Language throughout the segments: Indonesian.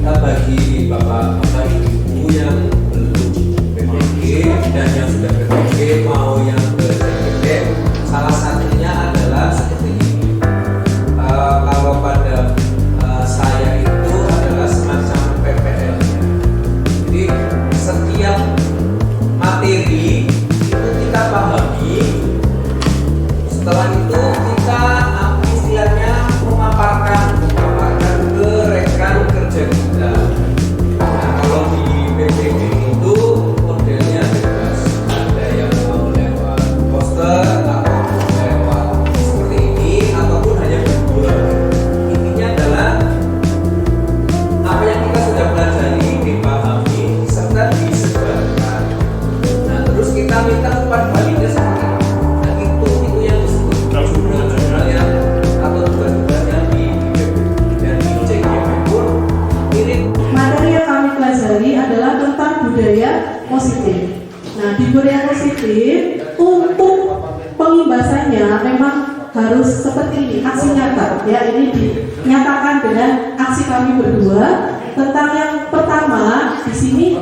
bagi bapak-bapak ibu yang belum PPG dan yang sudah PPG mau yang ke CPD, salah satunya adalah seperti ini. Kalau pada saya itu adalah semacam PPL. Jadi setiap materi itu kita pahami, setelah itu kita istilahnya memaparkan ke rekan kerja kita. Nah, kalau di PPG itu modelnya bebas, ada yang mau lewat poster atau lewat seperti ini ataupun hanya berdua. Intinya adalah apa yang kita sudah pelajari dipahami serta disebarkan. Nah, terus kita minta umpan baliknya seperti apa? Nah, itu yang disebut jurnal yang atau tugas-tugas yang di dan di CGP pun mirip. Materi yang kami pelajari adalah tentang budaya positif. Nah, di budaya positif untuk pengimbasannya memang harus seperti ini, aksi nyata. Ya, ini dinyatakan dengan aksi kami berdua. Tentang yang pertama di sini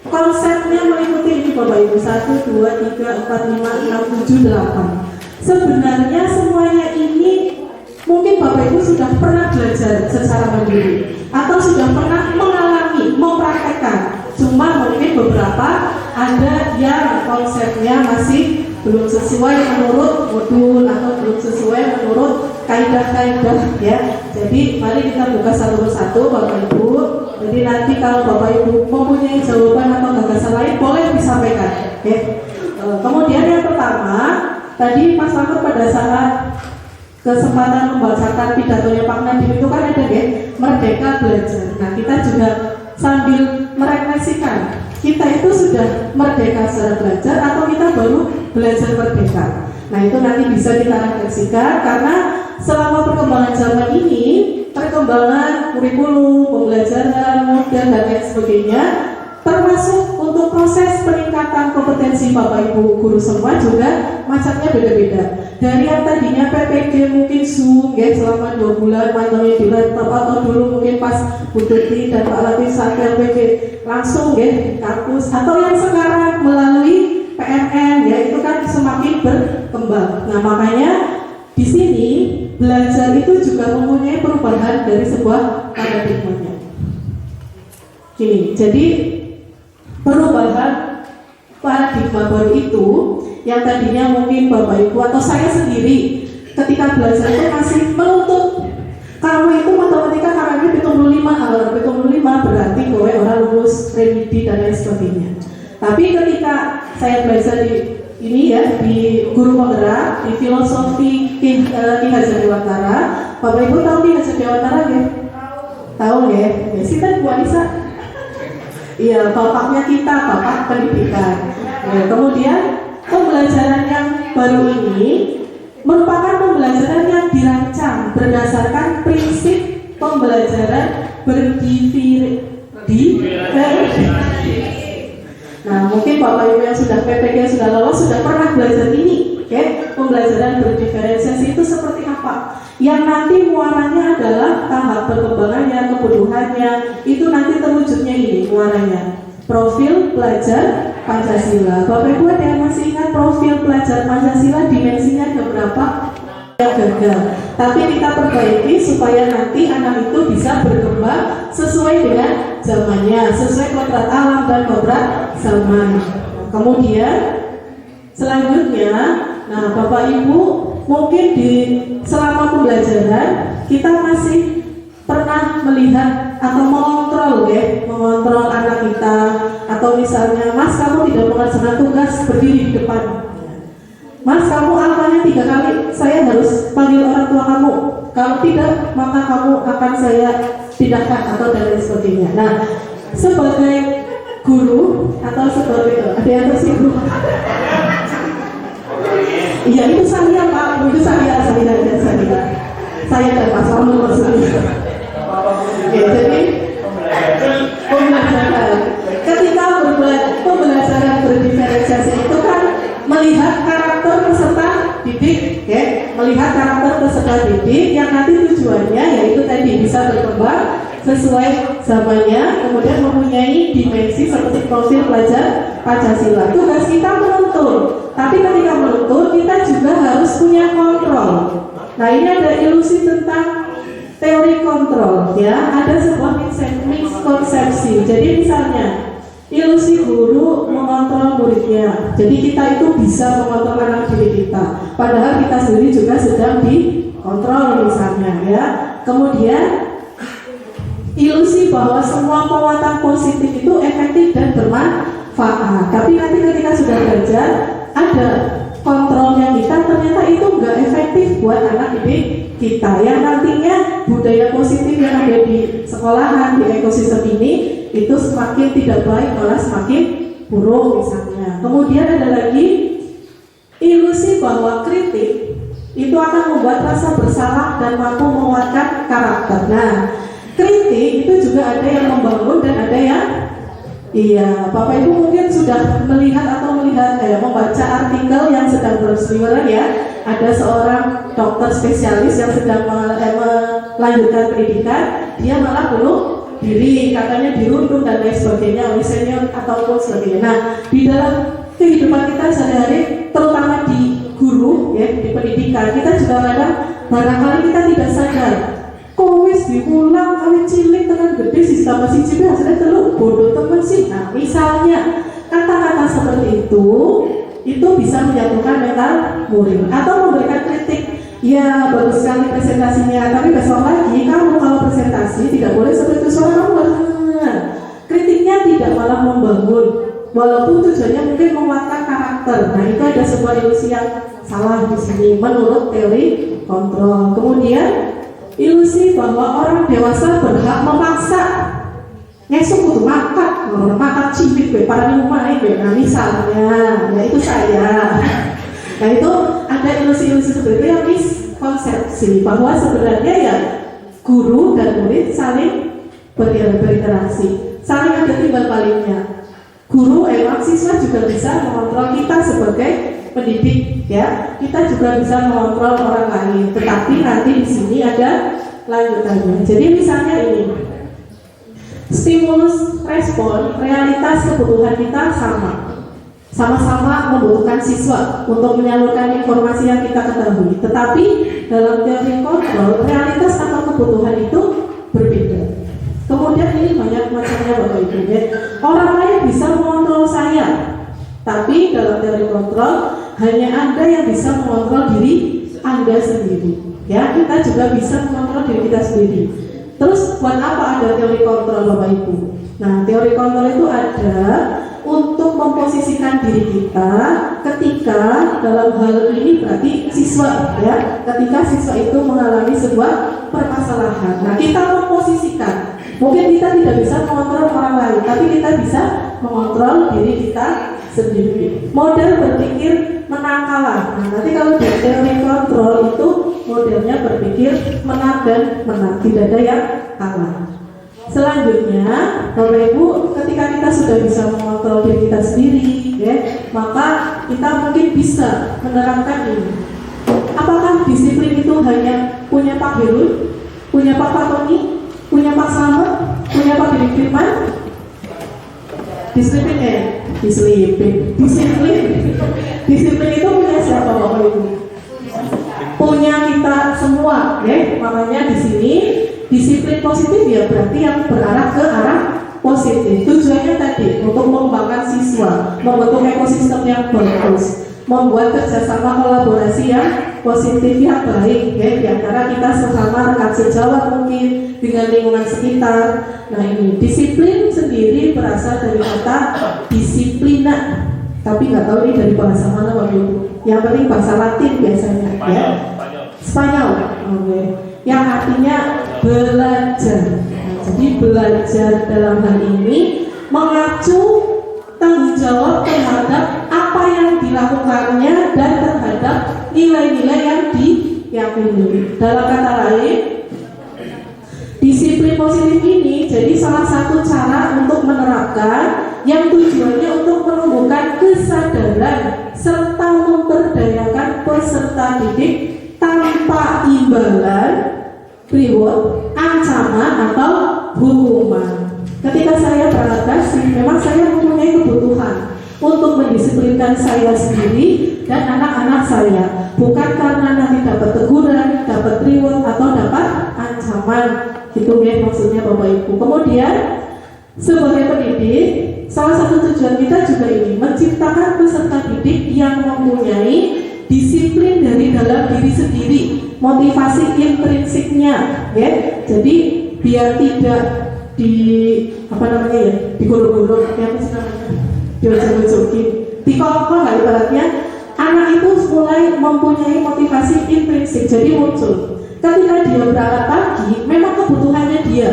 konsepnya meliputi ini Bapak Ibu, 1, 2, 3, 4, 5, 6, 7, 8. Sebenarnya semuanya ini mungkin Bapak Ibu sudah pernah belajar secara mandiri atau sudah pernah mengalami, mempraktekkan. Cuma mungkin beberapa ada yang konsepnya masih belum sesuai menurut modul atau belum sesuai menurut kaidah-kaidah ya. Jadi mari kita buka satu persatu Bapak Ibu. Jadi nanti kalau Bapak Ibu mempunyai jawaban atau gagasan lain boleh disampaikan. Oke. Kemudian yang pertama tadi Mas Lakur pada saat kesempatan membacakan pidatonya Pak Nadiem itu kan ada deh Merdeka Belajar. Nah, kita juga sambil merefleksikan kita itu sudah merdeka secara belajar atau kita baru belajar merdeka. Nah, itu nanti bisa kita refleksikan karena selama perkembangan zaman ini, perkembangan kurikulum, pembelajaran, model dan lain sebagainya, termasuk untuk proses peningkatan kompetensi Bapak Ibu guru semua juga macamnya beda-beda. Dari yang tadinya PPG mungkin Zoom ya selama 2 bulan mantengin di laptop atau dulu mungkin pas Bu Tuti dan Pak Latif saat PPG langsung ya di kampus, atau yang sekarang melalui PMN ya, itu kan semakin berkembang. Nah, makanya di sini belajar itu juga mempunyai perubahan dari sebuah paradigmanya. Gini, jadi perubahan paradigma baru itu yang tadinya mungkin Bapak Ibu atau saya sendiri ketika belajar itu masih menuntut kamu itu matematika karena 75 berarti kowe orang lulus remedi dan lain sebagainya. Tapi ketika saya belajar di ini ya di guru penggerak di filosofi Ki Hajar Dewantara, Bapak Ibu tahu Ki Hajar Dewantara ya? Tahu ya? Ya sih Bu Anissa. Iya, bapaknya kita, bapak pendidikan. Nah, kemudian pembelajaran yang baru ini merupakan pembelajaran yang dirancang berdasarkan prinsip pembelajaran berdiferensiasi. Nah, mungkin Bapak Ibu yang sudah PPG sudah lolos sudah pernah belajar ini, oke? Pembelajaran berdiferensiasi itu seperti apa? Yang nanti muaranya adalah tahap perkembangannya, kebutuhannya, itu nanti terwujudnya ini muaranya. Profil pelajar Pancasila. Bapak Ibu ada yang masih ingat profil pelajar Pancasila dimensinya ada berapa? Gagal. Tapi kita perbaiki supaya nanti anak itu bisa berkembang sesuai dengan zamannya, sesuai kodrat alam dan kodrat zaman. Kemudian selanjutnya, nah Bapak Ibu mungkin di selama pembelajaran kita masih pernah melihat atau mengontrol anak kita, atau misalnya Mas kamu tidak mengerjakan tugas berdiri di depan. Mas kamu alfanya 3 kali, saya harus panggil orang tua kamu. Kalau tidak, maka kamu akan saya pindahkan atau dan lain sebagainya. Nah, sebagai guru atau sebagai ada yang tersinggung. Iya itu saya Pak, itu saya dan Mas Lamun maksudnya. Ya, jadi pembelajaran ketika pembelajaran berdiferensiasi itu kan melihat karakter peserta didik, ya, melihat karakter peserta didik yang nanti tujuannya yaitu tadi bisa berkembang sesuai zamannya, kemudian mempunyai dimensi seperti profil pelajar Pancasila. Tugas kita menuntut, tapi ketika menuntut kita juga harus punya kontrol. Nah, ini ada ilusi tentang teori kontrol, ya. Ada sebuah miskonsepsi. Jadi misalnya ilusi guru mengontrol muridnya. Jadi kita itu bisa mengontrol anak didik kita, padahal kita sendiri juga sedang dikontrol misalnya, ya. Kemudian ilusi bahwa semua penguatan positif itu efektif dan bermanfaat. Tapi nanti ketika sudah belajar, ada kontrolnya kita, ternyata itu enggak efektif buat anak didik kita. Yang nantinya budaya positif yang ada di sekolahan, di ekosistem ini, itu semakin tidak baik, malah semakin buruk misalnya. Kemudian ada lagi ilusi bahwa kritik itu akan membuat rasa bersalah dan mampu menguatkan karakter. Nah, kritik itu juga ada yang membangun dan ada yang Bapak Ibu mungkin sudah melihat membaca artikel yang sedang berseliweran, ya. Ada seorang dokter spesialis yang sedang melanjutkan pendidikan, dia malah bunuh diri, katanya dirundung dan lain sebagainya oleh senior ataupun sebagainya. Nah, di dalam kehidupan kita sehari-hari, terutama di guru, ya, di pendidikan, kita juga kadang barangkali kita tidak sadar. Kowis diulang kali cilik dengan gede sistem masih cilik hasilnya teluk bodoh temen sih. Nah, misalnya kata-kata seperti itu bisa menjatuhkan mental murid atau memberikan kritik. Ya, bagus sekali presentasinya, tapi besok lagi kamu kalau presentasi tidak boleh seperti suara kamu. Kritiknya tidak malah membangun, walaupun tujuannya mungkin menguatkan karakter. Nah, itu ada sebuah ilusi yang salah di sini menurut teori kontrol. Kemudian ilusi bahwa orang dewasa berhak memaksa ngesuk kudu makan cibit para rumah itu. Nah, misalnya, ya itu saya. Nah, itu ada ilusi-ilusi seperti itu yang miskonsepsi bahwa sebenarnya ya guru dan murid saling berinteraksi, saling ada timbal baliknya. Guru siswa juga bisa mengontrol kita sebagai pendidik, ya. Kita juga bisa mengontrol orang lain. Tetapi nanti di sini ada lanjutannya. Jadi misalnya ini, stimulus respon, realitas kebutuhan kita sama-sama membutuhkan siswa untuk menyalurkan informasi yang kita ketahui. Tetapi dalam teori kontrol, realitas atau kebutuhan itu berbeda. Kemudian ini banyak macamnya Bapak Ibu, ya. Orang lain bisa mengontrol saya, tapi dalam teori kontrol hanya Anda yang bisa mengontrol diri Anda sendiri, ya. Kita juga bisa mengontrol diri kita sendiri. Terus buat apa ada teori kontrol Bapak Ibu? Nah, teori kontrol itu ada untuk memposisikan diri kita ketika dalam hal ini berarti siswa, ya. Ketika siswa itu mengalami sebuah permasalahan. Nah, kita memposisikan. Mungkin kita tidak bisa mengontrol orang lain, tapi kita bisa mengontrol diri kita sendiri. Model berpikir menang kalah. Nah, nanti kalau di teori kontrol itu modelnya berpikir menang dan menang, tidak ada yang kalah. Selanjutnya, Bapak Ibu, ketika kita sudah bisa mengontrol diri kita sendiri, ya, maka kita mungkin bisa menerapkan ini. Apakah disiplin itu hanya punya Pak Heru, punya Pak Fatoni, punya Pak Slamet, punya Pak Didik Firman? Disiplin itu punya siapa Bapak Ibu? Punya kita semua, ya. Makanya di sini disiplin positif ya berarti yang berarah ke arah positif. Tujuannya tadi untuk mengembangkan siswa, membentuk ekosistem yang bagus, membuat kerjasama kolaborasi yang positif yang baik, ya, di antara kita sesama rekan sejawat mungkin dengan lingkungan sekitar. Nah, ini disiplin sendiri berasal dari kata disiplina, tapi nggak tahu ini dari bahasa mana Bapak Ibu. Yang penting bahasa Latin biasanya, ya. Spanyol, oke. Yang artinya belajar. Nah, jadi belajar dalam hal ini mengacu tanggung jawab terhadap apa yang dilakukannya dan terhadap nilai-nilai yang diyakini. Dalam kata lain, disiplin positif ini jadi salah satu cara untuk menerapkan yang tujuannya untuk menumbuhkan kesadaran serta memberdayakan peserta didik tanpa imbalan, reward, ancaman atau hukuman. Ketika saya beradaptasi, memang saya mempunyai kebutuhan untuk mendisiplinkan saya sendiri dan anak-anak saya, bukan karena nanti dapat teguran, dapat reward atau dapat ancaman. Itu ya maksudnya Bapak Ibu. Kemudian sebagai pendidik, salah satu tujuan kita juga ini menciptakan peserta didik yang mempunyai disiplin dari dalam diri sendiri, motivasi intrinsiknya, ya. Jadi biar tidak digulung-gulung, ya apa sih namanya, diojok-ojokin, dikolok-kolok lah ibaratnya. Anak itu mulai mempunyai motivasi intrinsik, jadi muncul ketika dia berangkat pagi, memang kebutuhannya dia,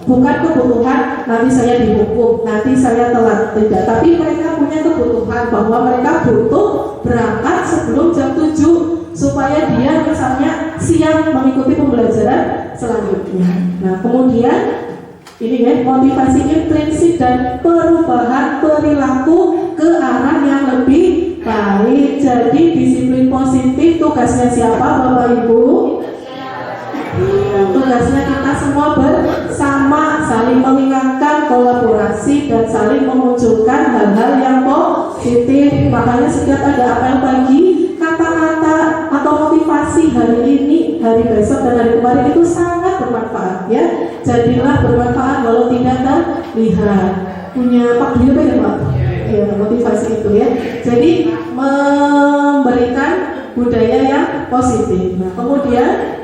bukan kebutuhan nanti saya dihukum, nanti saya telat, tidak. Tapi mereka punya kebutuhan bahwa mereka butuh berangkat sebelum jam 7 supaya dia misalnya siap mengikuti pembelajaran selanjutnya. Nah, kemudian ini ya, motivasi intrinsik dan perubahan perilaku ke arah yang lebih baik. Jadi disiplin positif tugasnya siapa Bapak Ibu? Tugasnya kita semua bersama, saling mengingatkan, kolaborasi dan saling memunculkan hal-hal yang positif. Makanya setiap ada apel pagi, kata-kata atau motivasi hari ini, hari besok dan hari kemarin itu sangat bermanfaat ya. Jadilah bermanfaat walau tidak terlihat. Punya Pak Dwi apa ya Pak? Ya, motivasi itu ya. Jadi memberikan budaya yang positif. Nah, kemudian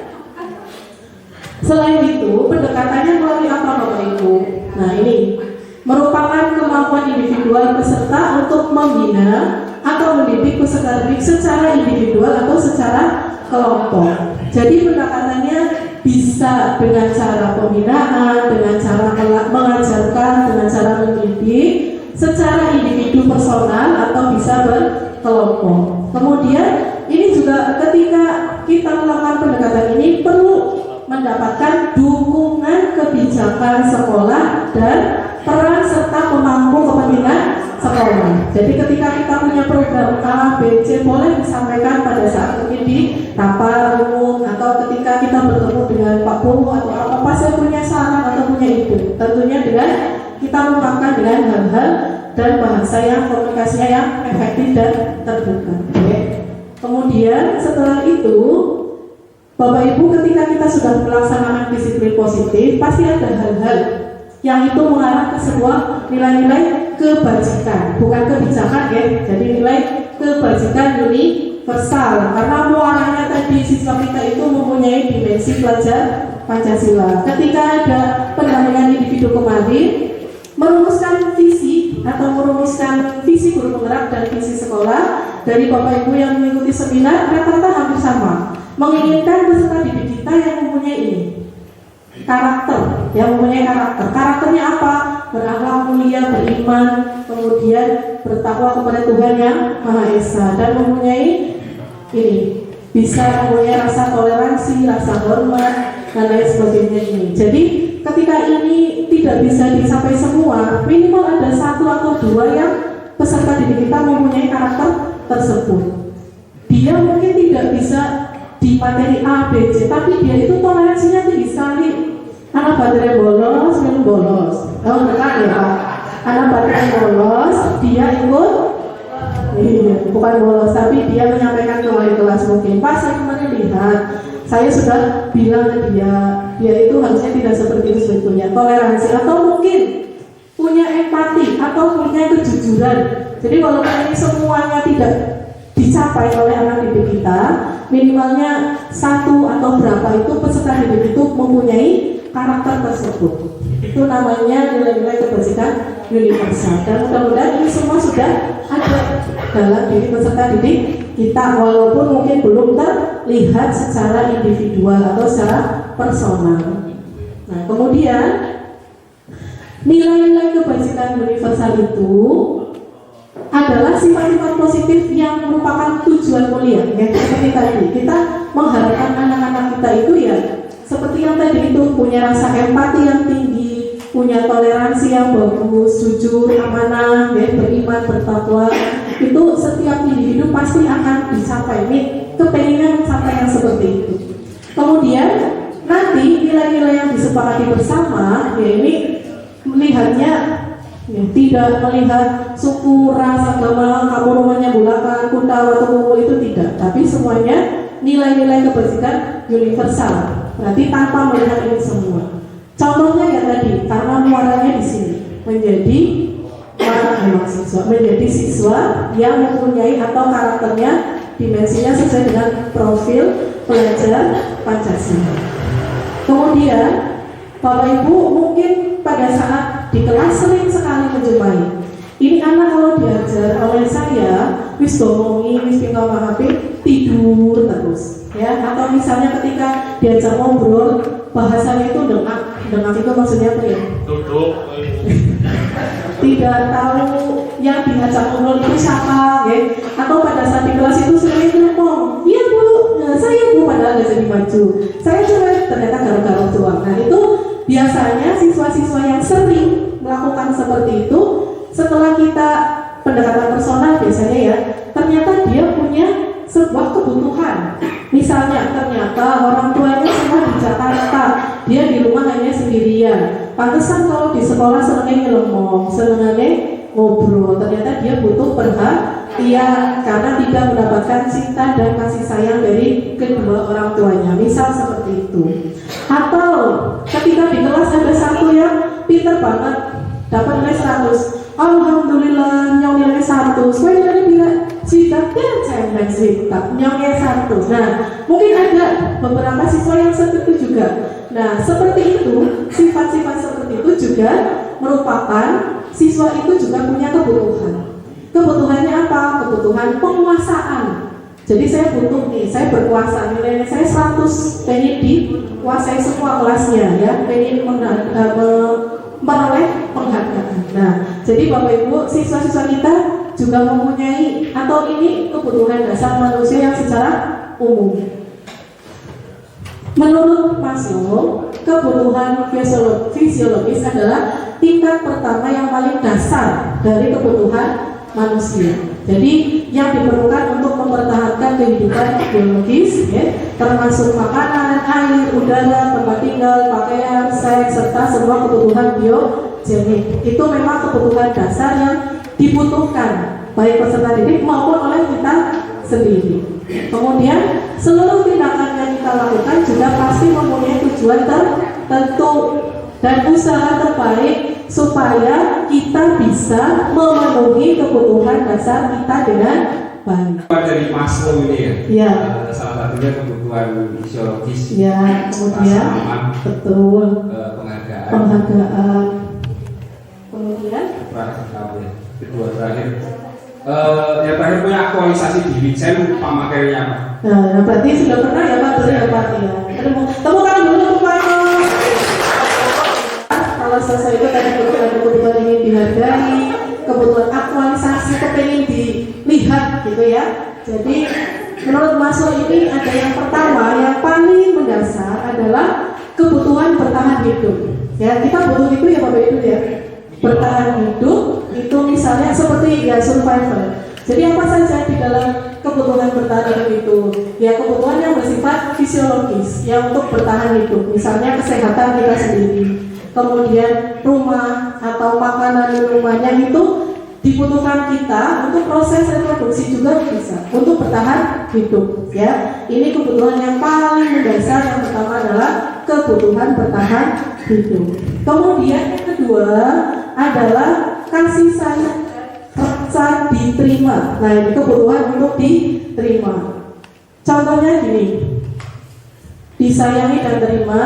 selain itu, pendekatannya melalui apa Bapak Ibu? Nah, ini merupakan kemampuan individual peserta untuk membina atau mendidik peserta didik secara individual atau secara kelompok. Jadi pendekatannya bisa dengan cara pembinaan, dengan cara mengajarkan, dengan cara mendidik secara individu personal atau bisa berkelompok. Kemudian ini juga ketika kita melakukan pendekatan ini perlu mendapatkan dukungan kebijakan sekolah dan peran serta pemangku kepentingan sekolah. Jadi ketika kita punya program A, B, C boleh disampaikan pada saat mungkin di rapat umum atau ketika kita bertemu dengan Pak Bowo atau apa saya punya saran atau punya ide. Tentunya dengan kita mengungkapkan dengan hal-hal dan bahasa yang komunikasinya yang efektif dan terbuka. Oke. Kemudian setelah itu Bapak Ibu, ketika kita sudah melaksanakan disiplin positif, pasti ada hal-hal yang itu mengarah ke sebuah nilai-nilai kebajikan, bukan kebijakan ya. Jadi nilai kebajikan universal, karena muaranya tadi siswa kita itu mempunyai dimensi pelajar Pancasila. Ketika ada pendampingan individu kemarin, merumuskan visi atau merumuskan visi guru penggerak dan visi sekolah dari Bapak Ibu yang mengikuti seminar, rata-rata hampir sama. Menginginkan peserta didik kita yang mempunyai ini karakter, yang mempunyai karakter. Karakternya apa? Berakhlak mulia, beriman, kemudian bertakwa kepada Tuhan yang Maha Esa dan mempunyai ini, bisa mempunyai rasa toleransi, rasa hormat dan lain sebagainya ini. Jadi ketika ini tidak bisa dicapai semua, minimal ada satu atau dua yang peserta didik kita mempunyai karakter tersebut. Dia mungkin tidak bisa di materi A, B, C, tapi dia itu toleransinya tinggi sekali. Anak baterai bolos, minum bolos. Oh, benar ya Pak. Anak baterai bolos, dia ikut, bukan bolos, tapi dia menyampaikan ke wali kelas mungkin. Pas saya kemarin lihat, saya sudah bilang ke dia itu harusnya tidak seperti itu sebetulnya. Toleransi atau mungkin punya empati atau punya kejujuran. Jadi walaupun ini semuanya tidak dicapai oleh anak didik kita, minimalnya satu atau berapa itu peserta didik itu mempunyai karakter tersebut. Itu namanya nilai-nilai kebajikan universal. Dan mudah-mudahan ini semua sudah ada dalam diri peserta didik kita, walaupun mungkin belum terlihat secara individual atau secara personal. Nah, kemudian nilai-nilai kebajikan universal itu adalah sifat-sifat positif yang merupakan tujuan mulia. Ya, seperti tadi kita mengharapkan anak-anak kita itu ya seperti yang tadi itu, punya rasa empati yang tinggi, punya toleransi yang bagus, jujur, amanah, ya, beriman, bertakwa. Itu setiap individu pasti akan dicapai. Kepengennya mencapai yang seperti itu. Kemudian nanti nilai-nilai yang disepakati bersama, ya ini melihatnya ya, tidak melihat suku, ras, agama, kamu rumahnya Bulakan, Kuntala, atau Kumu, itu tidak, tapi semuanya nilai-nilai kebajikan universal. Berarti tanpa melihat ini semua. Contohnya ya tadi, karena muaranya di sini menjadi mahasiswa, menjadi siswa yang mempunyai atau karakternya dimensinya sesuai dengan profil pelajar Pancasila. Kemudian Bapak Ibu mungkin pada saat di kelas sering sekali menjumpai ini anak kalau diajar oleh saya wis ngomongi, wis tinggal mahapi, tidur terus ya, atau misalnya ketika diajar ngobrol bahasanya itu dengak itu maksudnya apa ya? Duduk. Tidak tahu yang diajak ngobrol itu siapa ya, atau pada saat di kelas itu sering ngomong, iya bu, nah, saya bu, padahal nggak jadi maju, saya cuma ternyata garuk-garuk doang. Nah itu biasanya siswa-siswa yang sering melakukan seperti itu, setelah kita pendekatan personal biasanya ya, ternyata dia punya sebuah kebutuhan. Misalnya ternyata orang tuanya semua di Jakarta, dia di rumah hanya sendirian. Pantesan kalau di sekolah senengnya ngelemong, senengnya ngobrol. Ternyata dia butuh perhatian karena tidak mendapatkan cinta dan kasih sayang dari kedua orang tuanya. Misal seperti itu. Atau ketika di kelas ada satu yang pintar banget, dapat nilai 100. Alhamdulillah nyong nilai 100. Saya nilai bila sidaknya saya nilai sidak nyong nilai 100. Nah mungkin ada beberapa siswa yang seperti itu juga. Nah seperti itu, sifat-sifat seperti itu juga merupakan siswa itu juga punya kebutuhan. Kebutuhannya apa? Kebutuhan penguasaan. Jadi saya butuh nih, saya berkuasa, nilainya saya 100, pengen dikuasai semua kelasnya ya, pengen meroleh penghargaan. Nah, jadi Bapak Ibu, siswa-siswa kita juga mempunyai atau ini kebutuhan dasar manusia yang secara umum. Menurut Maslow, kebutuhan fisiologis adalah tingkat pertama yang paling dasar dari kebutuhan manusia. Jadi yang diperlukan untuk mempertahankan kehidupan biologis, ya, termasuk makanan, air, udara, tempat tinggal, pakaian, seks, serta semua kebutuhan biogenik. Itu memang kebutuhan dasar yang dibutuhkan baik peserta didik maupun oleh kita sendiri. Kemudian seluruh tindakan yang kita lakukan juga pasti mempunyai tujuan tertentu dan usaha terbaik supaya kita bisa memenuhi kebutuhan dasar kita dengan baik. Dari Maslow ini ya, salah satunya kebutuhan fisiologis. Ya, kemudian aman, betul. Penghargaan. Kemudian kedua terakhir. Yang terakhir punya aktualisasi diri. Saya lupa materinya apa. Nah, berarti sudah pernah ya Pak, ya Pak ya. Temukan dulu Pak. Kalau selesai itu tadi kebutuhan ingin dihargai, kebutuhan aktualisasi, kepengen dilihat gitu ya. Jadi menurut Maslow ini ada yang pertama, yang paling mendasar adalah kebutuhan bertahan hidup. Ya, kita butuh itu ya Bapak Ibu ya. Bertahan hidup itu misalnya seperti ya survival. Jadi apa saja di dalam kebutuhan bertahan hidup itu? Ya kebutuhan yang bersifat fisiologis, yang untuk bertahan hidup. Misalnya kesehatan kita sendiri. Kemudian rumah atau makanan minumannya itu dibutuhkan kita untuk proses reproduksi juga bisa untuk bertahan hidup ya. Ini kebutuhan yang paling mendasar. Yang pertama adalah kebutuhan bertahan hidup. Kemudian yang kedua adalah kasih sayang rasa diterima. Nah ini kebutuhan untuk diterima. Contohnya gini, disayangi dan terima.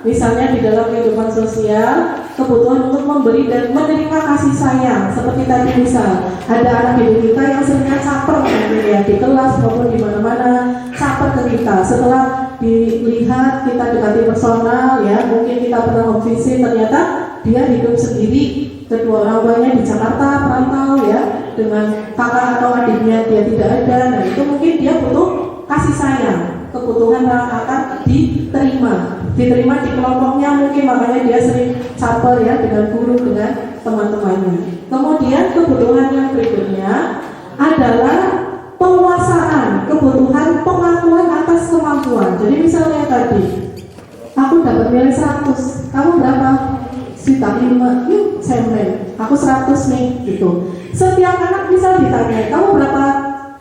Misalnya di dalam kehidupan sosial, kebutuhan untuk memberi dan menerima kasih sayang. Seperti tadi misal, ada anak didik kita yang seringnya caper ya, di kelas maupun di mana-mana caper ke kita. Setelah dilihat kita dekati personal ya, mungkin kita pernah home visit, ternyata dia hidup sendiri, kedua orang tuanya di Jakarta perantau ya, dengan kakak atau adiknya dia tidak ada. Nah itu mungkin dia butuh kasih sayang, kebutuhan yang akan diterima di kelompoknya, mungkin makanya dia sering caper ya dengan guru, dengan teman-temannya. Kemudian kebutuhan yang berikutnya adalah penguasaan, kebutuhan pengakuan atas kemampuan. Jadi misalnya tadi aku dapat nilai 100, kamu berapa? Sekitar 5, yuk saya main, aku 100 nih, gitu. Setiap anak bisa ditanya, kamu berapa?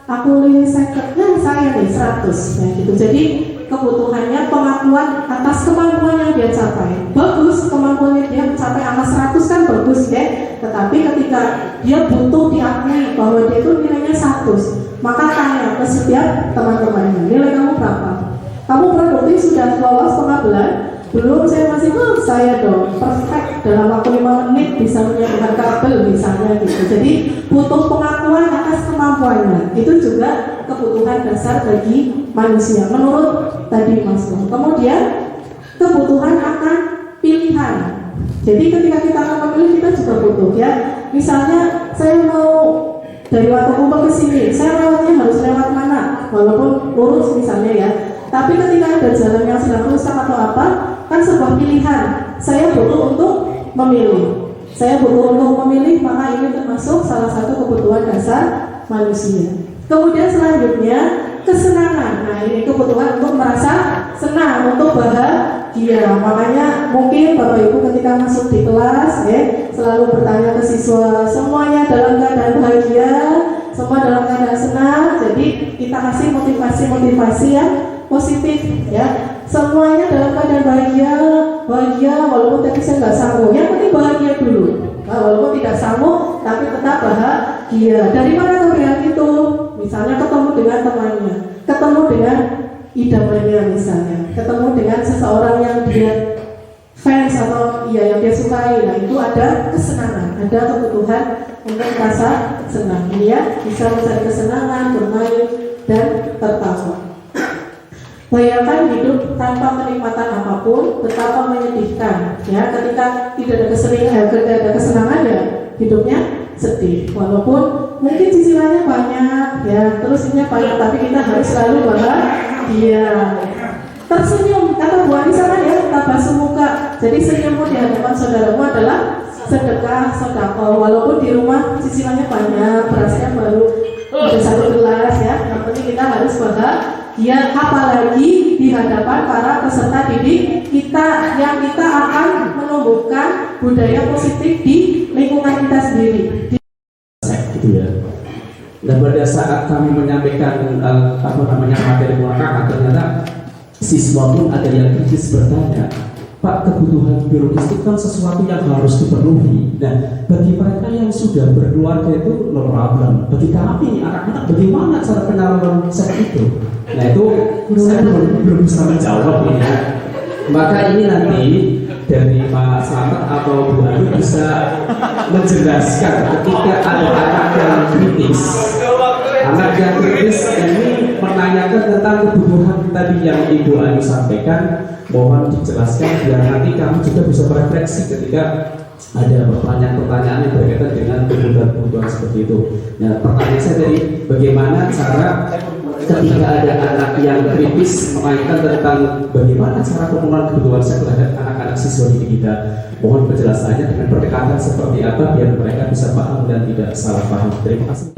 Aku nilai saya nih 100, nah gitu. Jadi kebutuhannya pengakuan atas kemampuan yang dia capai. Bagus, kemampuannya dia mencapai angka 100 kan bagus ya. Tetapi ketika dia butuh diakui bahwa dia itu nilainya 100, maka tanya ke setiap teman-temannya, nilai kamu berapa? Kamu produktif sudah lolos pengabdian? Belum, saya masih saya dong perfect dalam waktu 5 menit bisa menyambungkan kabel misalnya gitu. Jadi butuh pengakuan atas kemampuannya. Itu juga kebutuhan dasar bagi manusia menurut tadi Maslow. Kemudian kebutuhan akan pilihan. Jadi ketika kita akan memilih kita juga butuh ya. Misalnya saya mau dari waktu kumpul ke sini, saya lewatnya harus lewat mana? Walaupun lurus misalnya ya. Tapi ketika ada jalan yang sedang rusak atau apa, kan sebuah pilihan. Saya butuh untuk memilih. Saya butuh untuk memilih, maka ini termasuk salah satu kebutuhan dasar manusia. Kemudian selanjutnya kesenangan. Nah ini kebutuhan untuk merasa senang, untuk bahagia. Makanya mungkin Bapak Ibu ketika masuk di kelas selalu bertanya ke siswa, semuanya dalam keadaan bahagia, semua dalam keadaan senang. Jadi kita kasih motivasi yang positif ya. Semuanya dalam keadaan bahagia walaupun tadi saya nggak sanggup. Yang penting bahagia dulu. Nah, walaupun tidak sanggup tapi tetap bahagia. Dari mana kebahagiaan itu? Misalnya ketemu dengan temannya, ketemu dengan idamannya misalnya, ketemu dengan seseorang yang dia fans atau yang dia sukai. Nah itu ada kesenangan, ada kebutuhan untuk merasa senang. Dia bisa mencari kesenangan, bermain dan tertawa. Bayangkan hidup tanpa kenikmatan apapun, betapa menyedihkan ya. Ketika tidak ada kesenangan ya hidupnya sedih. Walaupun mungkin cicilannya banyak ya, terusnya banyak, tapi kita harus selalu bahagia. Tersenyum, kata Bu Anissa kan ya, tabasum muka. Jadi senyummu di hadapan saudaramu adalah sedekah sedekah. Walaupun di rumah cicilannya banyak, berasnya baru ada 1 gelas ya, yang penting kita harus bahagia. Apalagi di hadapan para peserta didik kita yang kita akan menumbuhkan budaya positif di lingkungan kita sendiri. Gitu ya. Dan pada saat kami menyampaikan materi murakabah, ternyata siswa pun ada yang kritis bertanya, Pak, kebutuhan biologis itu kan sesuatu yang harus dipenuhi. Nah, bagi mereka yang sudah berkeluarga itu no problem. Bagi kami anak-anak, bagaimana cara penyaluran seks itu? Nah itu saya belum bisa menjawab ini. Maka ini nanti dari Pak Slamet atau Bu Ayu bisa menjelaskan ketika ada anak yang kritis. Anak yang kritis ini menanyakan tentang kebutuhan tadi yang Ibu Ayu sampaikan. Mohon dijelaskan biar nanti kami juga bisa berefleksi ketika ada pertanyaan-pertanyaan yang berkaitan dengan kebutuhan seperti itu. Nah, pertanyaan saya tadi, bagaimana cara ketika ada anak yang kritis menanyakan tentang bagaimana cara pemenuhan kebutuhan seks terhadap anak-anak siswa didik kita. Mohon penjelasannya dengan pendekatan seperti apa biar mereka bisa paham dan tidak salah paham. Terima kasih.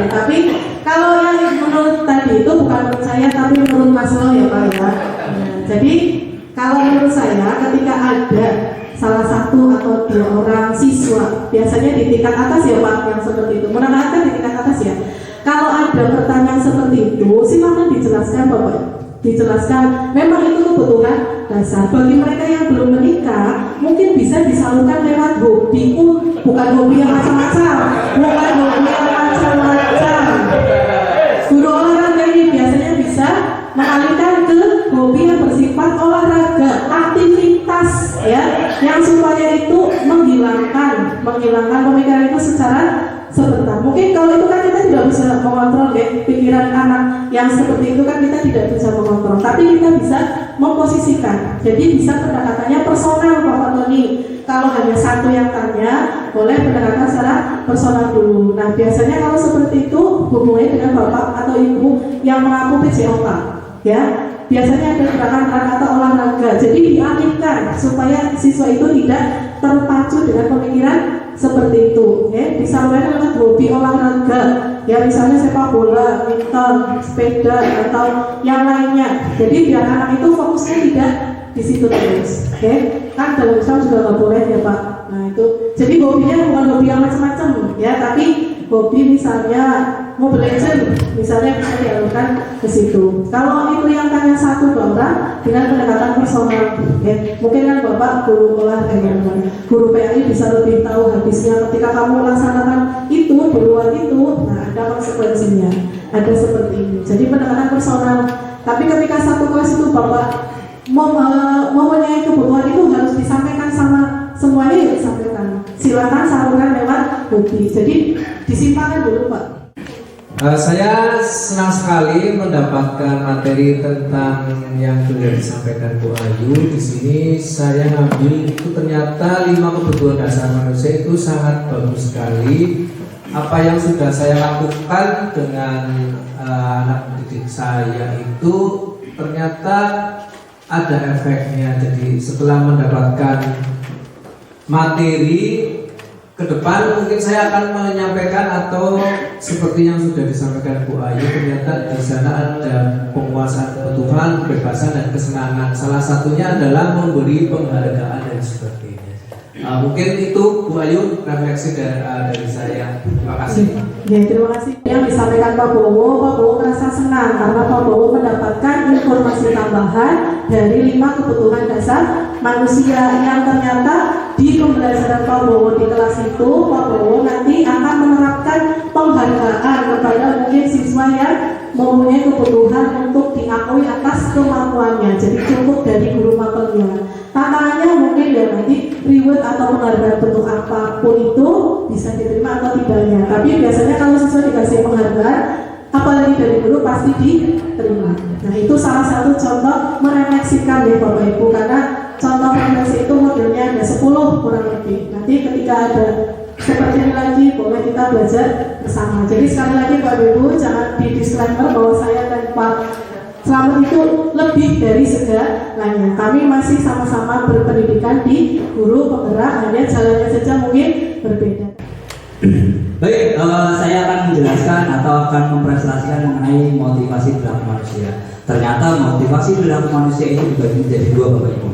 Tapi kalau yang menurut tadi itu bukan menurut saya tapi menurut Maslow ya Pak ya. Jadi kalau menurut saya ketika ada salah satu atau 2 orang siswa, biasanya di tingkat atas ya Pak yang seperti itu, mudah-mudahan di tingkat atas ya. Kalau ada pertanyaan seperti itu, silakan dijelaskan Bapak. Dijelaskan, memang itu kebutuhan dasar. Bagi mereka yang belum menikah, mungkin bisa disalurkan lewat hobi, bukan hobi yang macam-macam, bukan hobi yang macam-macam. Guru olahraga ini biasanya bisa mengalihkan ke hobi yang bersifat olahraga, aktivitas ya, yang supaya itu menghilangkan pemikiran itu secara sebentar. Mungkin kalau itu kan kita tidak bisa mengontrol ya, pikiran anak yang seperti itu kan kita tidak bisa mengontrol, tapi kita bisa memposisikan. Jadi bisa pendekatannya personal Bapak Tony. Kalau hanya satu yang tanya, boleh pendekatan secara personal dulu. Nah biasanya kalau seperti itu hubungannya dengan Bapak atau Ibu yang mengaku PJOK ya. Biasanya ada gerakan atau olahraga, jadi dialihkan supaya siswa itu tidak terpacu dengan pemikiran seperti itu ya. Disampaikan dengan hobi olahraga ya, misalnya sepak bola, badminton, sepeda atau yang lainnya. Jadi biar anak itu fokus fokusnya tidak di situ terus. Oke, kan dalam Islam juga nggak boleh ya Pak. Nah itu, jadi hobinya bukan hobi yang macam-macam ya, tapi hobi misalnya Mobile Legends misalnya bisa dialurkan ke situ. Kalau itu yang tanya satu orang dengan pendekatan personal, ya, mungkin kan Bapak guru olahraga, guru PAI bisa lebih tahu habisnya ketika kamu melaksanakan itu di luar itu, nah ada konsekuensinya, ada seperti ini. Jadi pendekatan personal. Tapi ketika satu kelas itu Bapak mempunyai kebutuhan itu harus disampaikan sama semuanya, ya disampaikan. Silakan salurkan lewat hobi. Jadi disimpan dulu Pak. Saya senang sekali mendapatkan materi tentang yang sudah disampaikan Bu Ayu. Di sini saya ngambil itu ternyata 5 kebutuhan dasar manusia itu sangat bagus sekali. Apa yang sudah saya lakukan dengan anak didik saya itu ternyata ada efeknya. Jadi setelah mendapatkan materi ke depan mungkin saya akan menyampaikan atau seperti yang sudah disampaikan Bu Ayu, ternyata di sana ada penguasaan kebutuhan, kebebasan dan kesenangan. Salah satunya adalah memberi penghargaan dan sebagainya. Mungkin itu Bu Ayu refleksi dari saya. Terima kasih. Ya, terima kasih. Yang disampaikan Pak Bowo merasa senang karena Pak Bowo mendapatkan informasi tambahan dari 5 kebutuhan dasar manusia yang ternyata di pembelajaran Pak Bowo di kelas itu, Pak Bowo nanti akan menerapkan penghargaan kepada mungkin siswa yang mempunyai kebutuhan untuk diakui atas kemampuannya. Jadi cukup dari guru mapelnya. Tantangannya mungkin ya nanti reward atau penghargaan bentuk apapun itu bisa diterima atau tidaknya. Tapi biasanya kalau siswa dikasih penghargaan, apalagi dari guru pasti diterima. Nah itu salah satu contoh merefleksikan ya Bapak Ibu, karena contoh refleksi itu modelnya ada 10 kurang lebih. Nanti ketika ada seperti ini lagi boleh kita belajar bersama. Jadi sekali lagi Bapak Ibu jangan di disclaimer bahwa saya dan Pak Slamet itu lebih dari segalanya. Kami masih sama-sama berpendidikan di guru penggerak, hanya jalannya saja mungkin berbeda. Baik, saya akan menjelaskan atau akan mempresentasikan mengenai motivasi perilaku manusia. Ternyata motivasi perilaku manusia itu dibagi menjadi 2 Bapak Ibu.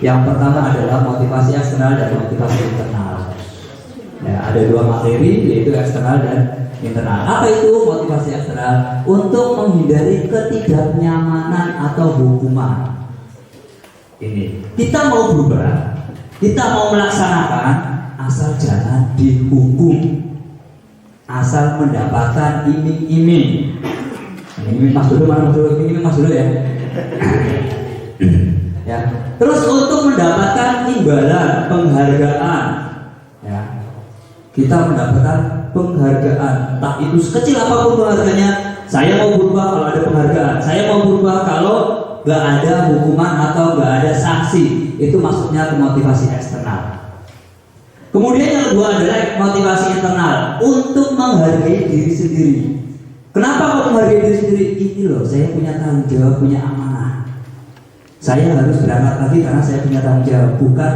Yang pertama adalah motivasi eksternal dan motivasi internal. Ya, ada 2 materi yaitu eksternal dan internal. Apa itu motivasi eksternal? Untuk menghindari ketidaknyamanan atau hukuman. Ini kita mau berubah, kita mau melaksanakan, asal jangan dihukum, asal mendapatkan iming-iming. Ini Mas dulu, mana Mas dulu? Ini Mas dulu ya. Ya. Terus untuk mendapatkan imbalan, penghargaan, ya, kita mendapatkan penghargaan. Tak itu sekecil apapun penghargaannya. Saya mau berubah kalau ada penghargaan. Saya mau berubah kalau nggak ada hukuman atau nggak ada sanksi. Itu maksudnya motivasi eksternal. Kemudian yang kedua adalah motivasi internal, untuk menghargai diri sendiri. Kenapa kok menghargai diri sendiri? Ini loh, saya punya tanggung jawab, punya amanah. Saya harus berangkat lagi karena saya punya tanggung jawab, bukan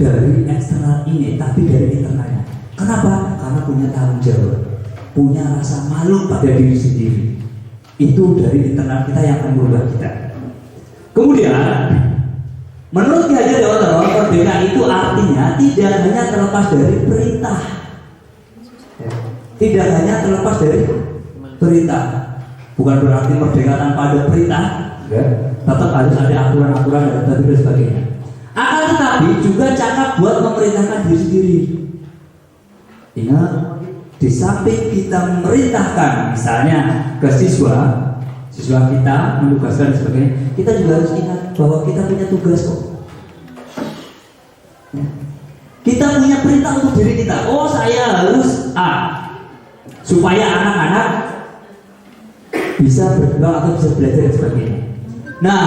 dari eksternal ini, tapi dari internalnya. Kenapa? Karena punya tanggung jawab, punya rasa malu pada diri sendiri. Itu dari internal kita yang akan merubah kita. Kemudian, menurut Ki Hajar Dewantara, merdeka itu artinya tidak hanya terlepas dari perintah, tidak hanya terlepas dari perintah. Bukan berarti merdeka tanpa ada perintah, tetap harus ada aturan-aturan dan sebagainya. Akan tetapi juga cakap buat memerintahkan diri sendiri. Ingat, di samping kita memerintahkan, misalnya ke siswa kita menugaskan dan sebagainya, kita juga harus ingat bahwa kita punya tugas kok. Kita punya perintah untuk diri kita. Oh, saya harus A, supaya anak-anak bisa berkembang atau bisa belajar dan sebagainya. Nah,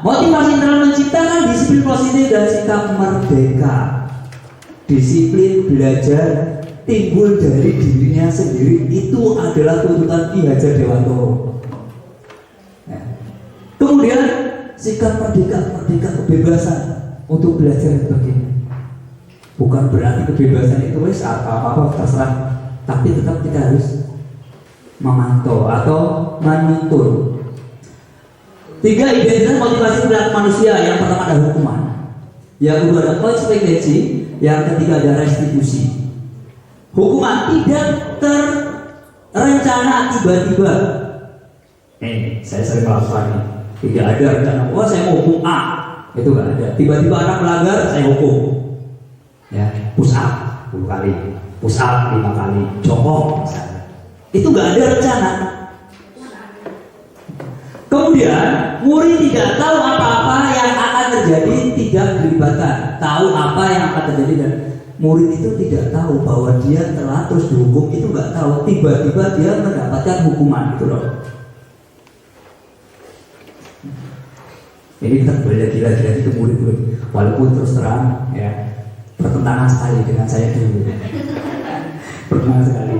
motivasi internal menciptakan disiplin positif dan sikap merdeka. Disiplin belajar timbul dari dirinya sendiri, itu adalah tuntutan Ki Hajar Dewantara. Kemudian sikap merdeka kebebasan untuk belajar dan sebagainya. Bukan berarti kebebasan itu wes apa-apa terserah, tapi tetap kita harus memantau atau menuntun. Tiga, identitas motivasi perilaku manusia. Yang pertama ada hukuman, yang kedua ada konsekuensi, yang ketiga ada restitusi. Hukuman tidak terencana tiba-tiba. Saya sering melakukan ini. Tidak ada rencana. Oh, saya mau hukum A, itu nggak ada. Tiba-tiba anak melanggar, saya hukum. Ya, push up 10 kali, push up 5 kali, jongkok misalnya. Itu nggak ada rencana. Kemudian murid tidak tahu apa-apa yang akan terjadi, tidak dilibatkan. Tahu apa yang akan terjadi dan murid itu tidak tahu bahwa dia telah terus dihukum, itu nggak tahu. Tiba-tiba dia mendapatkan hukuman itu loh. Ini kita kembali lagi ke murid-murid, walaupun terus terang ya bertentangan sekali dengan saya dulu. Bertentangan sekali.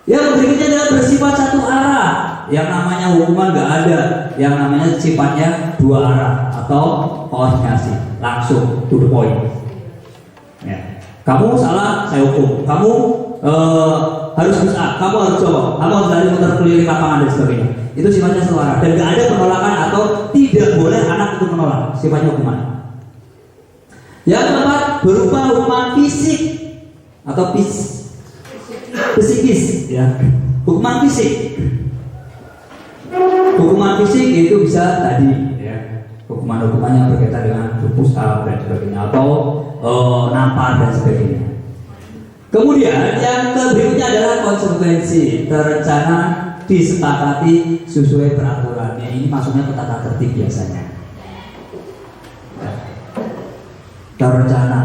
Yang berikutnya adalah bersifat satu arah. Yang namanya hukuman nggak ada, yang namanya sifatnya dua arah atau koordinasi, langsung to the point. Ya. Kamu salah, saya hukum. Kamu harus bisa, kamu harus coba, kamu harus lari muter keliling lapangan dan sebagainya. Itu sifatnya satu arah dan nggak ada penolakan atau tidak boleh anak itu menolak. Sifatnya hukuman. Yang keempat berupa hukuman fisik atau psikis, ya. Hukuman fisik. Hukuman fisik itu bisa tadi, ya. Hukuman-hukuman yang berkaitan dengan push up dan sebagainya atau nampar dan sebagainya. Kemudian yang berikutnya adalah konsekuensi, terencana, disepakati sesuai peraturannya. Ini maksudnya ke tata tertib biasanya. Terencana,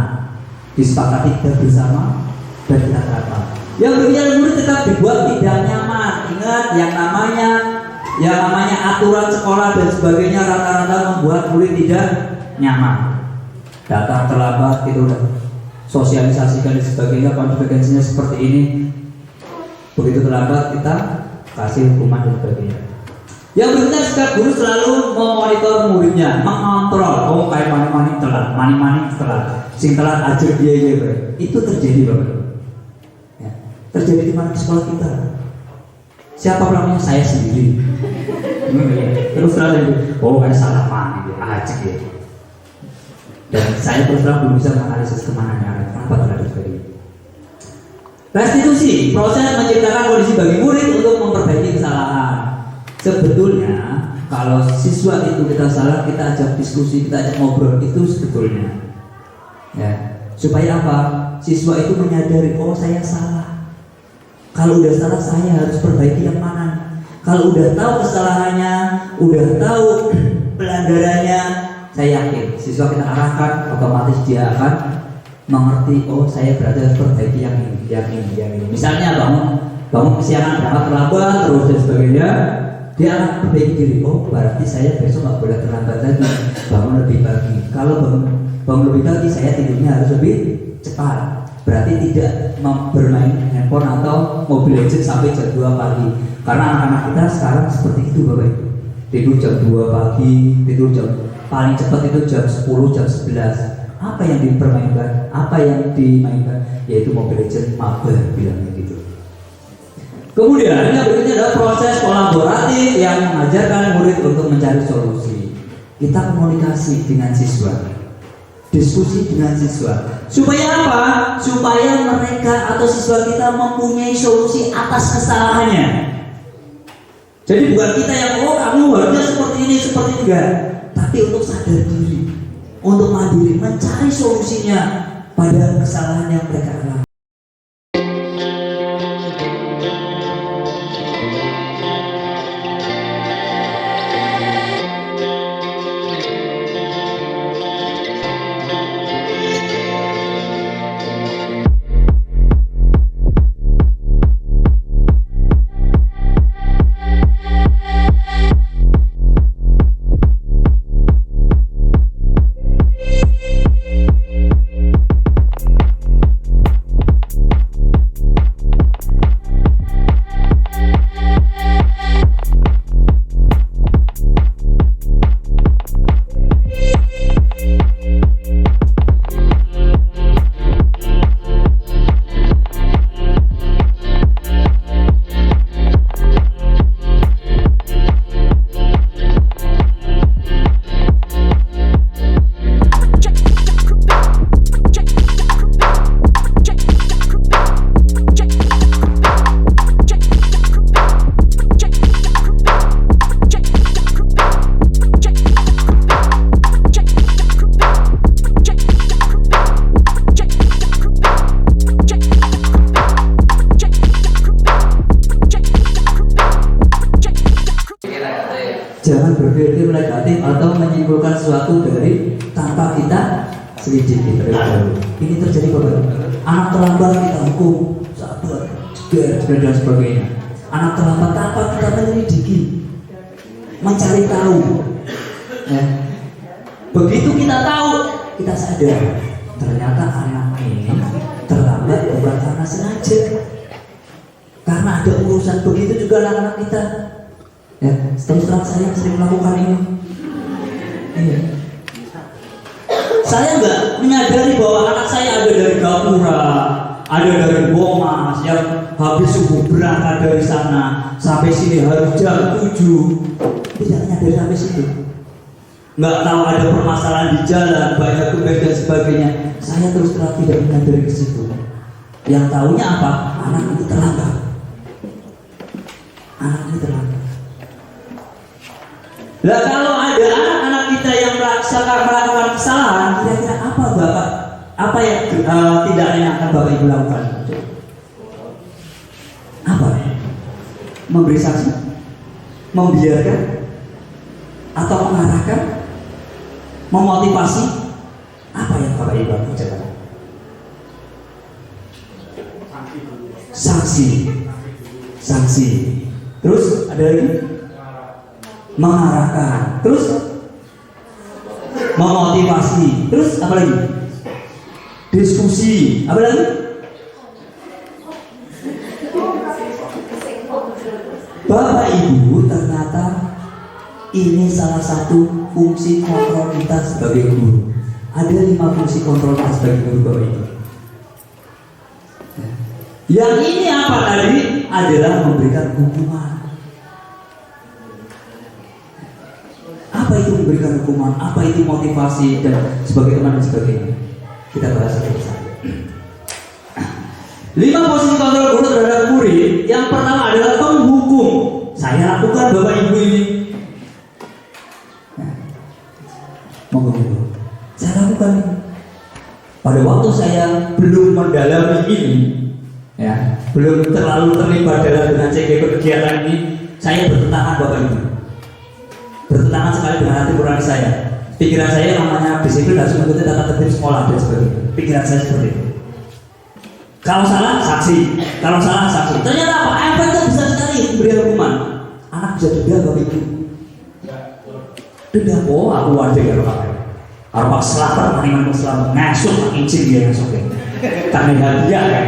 disepakati kita bersama dan kita terapkan. Yang berikutnya murid tetap dibuat tidak nyaman. Ingat yang namanya aturan sekolah dan sebagainya rata-rata membuat murid tidak nyaman. Datang terlambat itu sosialisasikan dan sebagainya, konsekuensinya seperti ini. Begitu terlambat kita kasih hukuman dan sebagainya. Yang berikutnya sikap guru selalu memonitor muridnya, mengontrol. Oh kayak mani-mani telat, sing telat ajar dia. Itu terjadi Bapak. Ya. Terjadi di mana di sekolah kita? Siapa pelakunya? Saya sendiri. Terus terang oh kayak salah mani, ajar ya. Dan saya terus terang belum bisa menganalisis kemana kenapa terjadi seperti ini. Restitusi, proses menciptakan kondisi bagi murid untuk memperbaiki kesalahan. Sebetulnya kalau siswa itu kita salah, kita ajak diskusi, kita ajak ngobrol, itu sebetulnya ya, supaya apa? Siswa itu menyadari, oh saya salah. Kalau udah salah saya harus perbaiki yang mana. Kalau udah tahu kesalahannya, udah tahu pelanggarannya, saya yakin siswa kita arahkan, otomatis dia akan mengerti, oh saya berarti harus perbaiki yang ini. Misalnya bangun kesiangan, berangkat terlambat terus dan sebagainya, dia akan perbaiki diri. Oh berarti saya besok nggak boleh terlambat lagi, bangun lebih pagi. Kalau bangun lebih pagi saya tidurnya harus lebih cepat. Berarti tidak bermain handphone atau Mobile Legends sampai jam 2 pagi. Karena anak-anak kita sekarang seperti itu Bapak Ibu. Tidur jam 2 pagi, tidur jam paling cepat itu jam 10, jam 11. Apa yang dipermainkan? Apa yang dimainkan? Yaitu Mobile Legends, mabar bilangnya gitu. Kemudian yang berikutnya adalah proses kolaboratif yang mengajarkan murid untuk mencari solusi. Kita komunikasi dengan siswa, diskusi dengan siswa. Supaya apa? Supaya mereka atau siswa kita mempunyai solusi atas kesalahannya. Jadi bukan kita yang oh kamu harusnya seperti ini, seperti enggak. Tapi untuk sadar diri, untuk mandiri, mencari solusinya pada kesalahan yang mereka alami. berpikir negatif atau menyimpulkan sesuatu dari tanpa kita selidiki terlebih dahulu. Ini terjadi pada anak terlambat kita hukum, sabar, jeger dan sebagainya. Anak terlambat tanpa kita menyelidiki, mencari tahu. Ya. Begitu kita tahu, kita sadar ternyata anak ini terlambat bukan karena sengaja, karena ada urusan. Begitu juga anak-anak kita. Ya, terus terang saya sering melakukan ini. Iya. Saya nggak menyadari bahwa anak saya ada dari Gapura, ada dari Bomas yang habis subuh berangkat dari sana sampai sini harus jam 7. Tidak menyadari sampai situ. Nggak tahu ada permasalahan di jalan, banyak kebaikan dan sebagainya. Saya terus terang tidak menyadari ke situ. Yang tahunya apa? Anak itu terlambat. Anak itu terlambat. Lah kalau ada anak-anak kita yang melakukan kesalahan, kira-kira apa Bapak? Apa yang tidak akan Bapak Ibu lakukan? Apa? Memberi sanksi? Membiarkan? Atau mengarahkan? Memotivasi? Apa yang Bapak Ibu lakukan? Sanksi. Terus ada lagi? Mengarahkan, terus memotivasi, terus apa lagi? Diskusi, apa lagi? Bapak Ibu, ternyata ini salah satu fungsi kontrol kita sebagai guru. Ada 5 fungsi kontrol kita sebagai guru, Bapak Ibu. Yang ini apa tadi? Adalah memberikan hukuman. Apa itu memberikan hukuman? Apa itu motivasi dan sebagainya dan sebagainya? Kita bahas satu-satu. 5 posisi kontrol guru terhadap murid. Yang pertama adalah penghukum. Saya lakukan Bapak Ibu ini. Monggo. Saya lakukan ini. Pada waktu saya belum mendalami ini, ya, belum terlalu terlibat dengan kegiatan ini, saya bertentangan Bapak Ibu. Bertentangan sekali dengan hati nurani saya. Pikiran saya namanya disiplin harus mengikuti tata tertib sekolah dan sebagainya. Pikiran saya seperti itu. Kalau salah saksi, kalau salah saksi. Ternyata apa? Efeknya besar sekali memberi hukuman. Anak bisa denda Bapak Ibu. Denda, oh aku wajar ya Bapak. Arwah selamat, maniman selamat, ngasuk incin dia ngasuk ya. Tanda hadiah ya.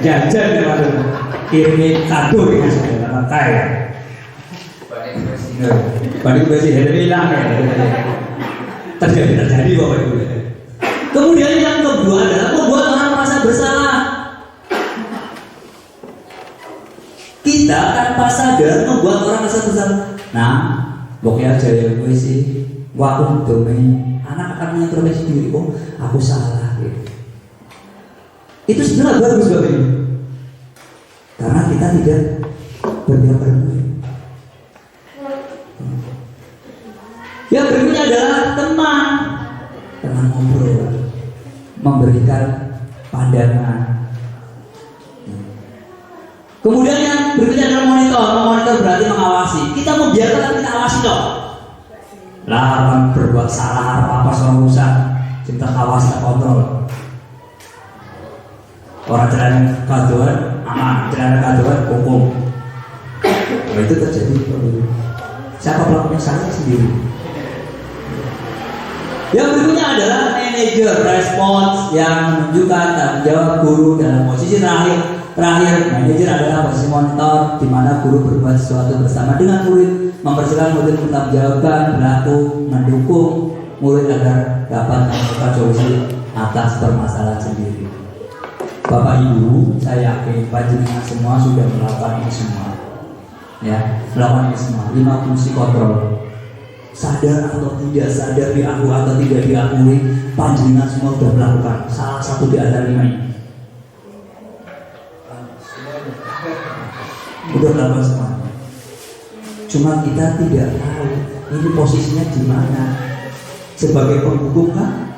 Jajan ya maksudnya. Kirimin kado ya ngasuk ya, karena kaya. Balik bersih, jadi hilang ya. Terjadi Bapak Ibu. Kemudian yang kedua adalah membuat orang merasa bersalah. Kita tanpa sadar membuat orang merasa bersalah. Nah, pokoknya aja ya gue sih. Waktu domain anak akan mengintrospeksi diri. Oh, aku salah. Gitu. Itu sebenarnya bagus Bapak Ibu. Karena kita tidak berdiam diri. Yang berikutnya adalah teman ngobrol, memberikan pandangan. Kemudian yang berikutnya adalah memonitor berarti mengawasi. Kita membiarkan kita awasi dong. Larang berbuat salah apa soal urusan, kita awasi, kita kontrol. Orang jalan kaduan aman, jalan kaduan hukum. Nah, itu terjadi. Siapa pelakunya? Saya sendiri. Yang berikutnya adalah manajer respons yang menunjukkan tanggung jawab guru dalam posisi terakhir. Manajer adalah posisi monitor di mana guru berbuat sesuatu bersama dengan murid, mempersilahkan murid mempertanggungjawabkan, berlaku, mendukung murid agar dapat menemukan solusi atas permasalahan sendiri. Bapak Ibu, saya yakin panjenengan semua sudah melakukan ini semua. Ya, melakukan ini semua. 5 fungsi kontrol. Sadar atau tidak sadar, diakui atau tidak diakui, panjenengan semua sudah melakukan salah satu di antara 5 ini. Udah melakukan semua. Cuma kita tidak tahu ini posisinya di mana. Sebagai penghukum kah?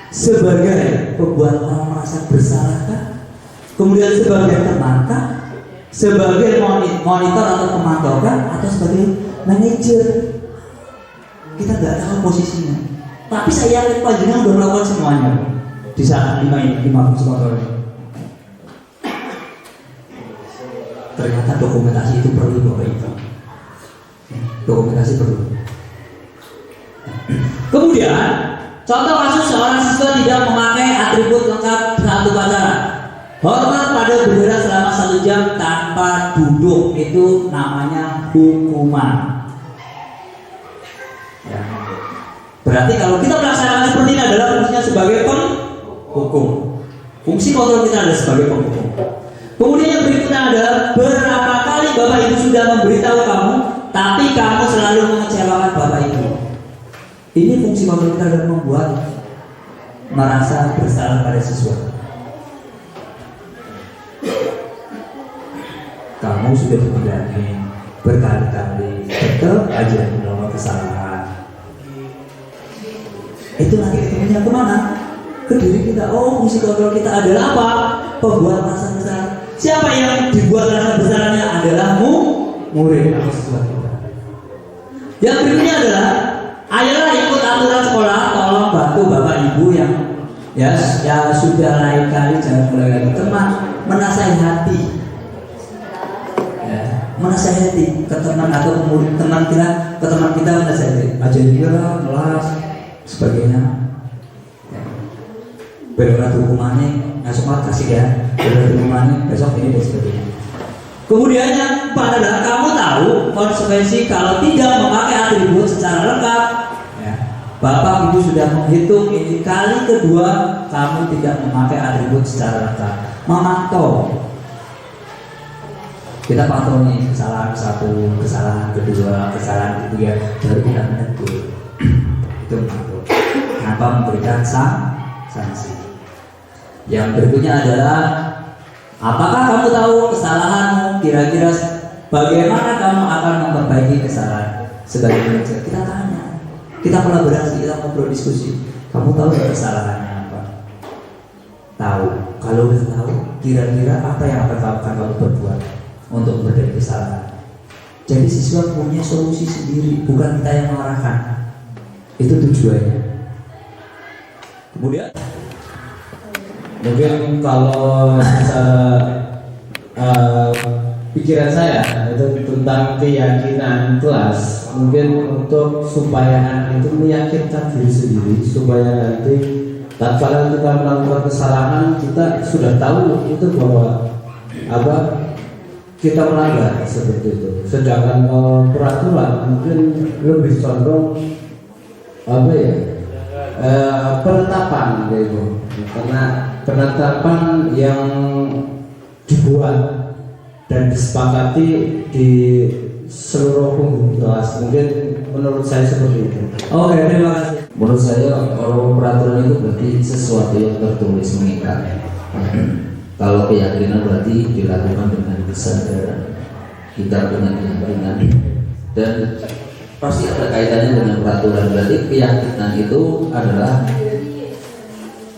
Sebagai pembuat orang merasa bersalah kah? Kemudian sebagai teman kah? Sebagai monitor atau pemantau kah? Atau sebagai manajer? kita nggak tahu posisinya. Tapi saya yakin panjenengan udah melakukan semuanya di saat 5 fungsi kontrol ini. Ternyata dokumentasi itu perlu, Bapak Ibu. Dokumentasi perlu. Kemudian, contoh kasus seorang siswa tidak memakai atribut lengkap saat upacara. Hormat pada bendera selama 1 jam tanpa duduk, itu namanya hukuman. Ya. Berarti kalau kita melaksanakan seperti ini adalah fungsinya sebagai penghukum. Fungsi kontrol kita adalah sebagai penghukum. Kemudian yang berikutnya adalah berapa kali Bapak Ibu sudah memberitahu kamu, tapi kamu selalu mengecewakan Bapak Ibu. Ini fungsi kontrol kita adalah membuat merasa bersalah pada siswa. Kamu sudah dibilangin berkali-kali, tetap aja melakukan kesalahan. Itu nanti ketemunya kemana? Ke diri kita. Oh, fungsi kontrol kita adalah apa? Pembuat rasa besar. Siapa yang dibuat rasa besarnya adalah murid atau siswa kita. Yang berikutnya adalah ayolah ikut aturan sekolah. Tolong bantu Bapak Ibu yang ya sudah lain kali jangan mulai lagi teman menasihati. Menasihati ke teman atau murid teman kita, ke teman kita menasihati. Aja dia kelas sebagainya. Berat hukumannya, besok kasih ya. Berat hukumannya, besok ini dan sebagainya. Kemudian yang keempat adalah kamu tahu konsekuensi kalau tidak memakai atribut secara lengkap. Ya. Bapak Ibu sudah menghitung ini kali kedua kamu tidak memakai atribut secara lengkap. Memantau. Kita pantau nih kesalahan 1, kesalahan kedua, kesalahan ketiga, baru kita menegur. Itu memantau. Tanpa memberikan sanksi. Yang berikutnya adalah apakah kamu tahu kesalahanmu? Kira-kira bagaimana kamu akan memperbaiki kesalahan? Sebagai manajer kita tanya, kita kolaborasi, kita ngobrol diskusi. Kamu tahu kesalahannya apa? Tahu. Kalau udah tahu, kira-kira apa yang akan kamu perbuat untuk memperbaiki kesalahan? Jadi siswa punya solusi sendiri, bukan kita yang mengarahkan. Itu tujuannya. Kemudian mungkin kalau pikiran saya itu tentang keyakinan kelas, mungkin untuk supaya anak itu meyakinkan diri sendiri, supaya nanti tatkala kita melakukan kesalahan kita sudah tahu itu bahwa kita melanggar seperti itu. Sedangkan peraturan mungkin lebih condong penetapan gitu, karena penetapan yang dibuat dan disepakati di seluruh penghuni kelas. Mungkin menurut saya seperti itu. Oke, terima kasih. Menurut saya kalau peraturan itu berarti sesuatu yang tertulis mengikat. Kalau keyakinan berarti dilakukan dengan kesadaran, kita punya keyakinan dan pasti ada kaitannya dengan peraturan. Berarti keyakinan itu adalah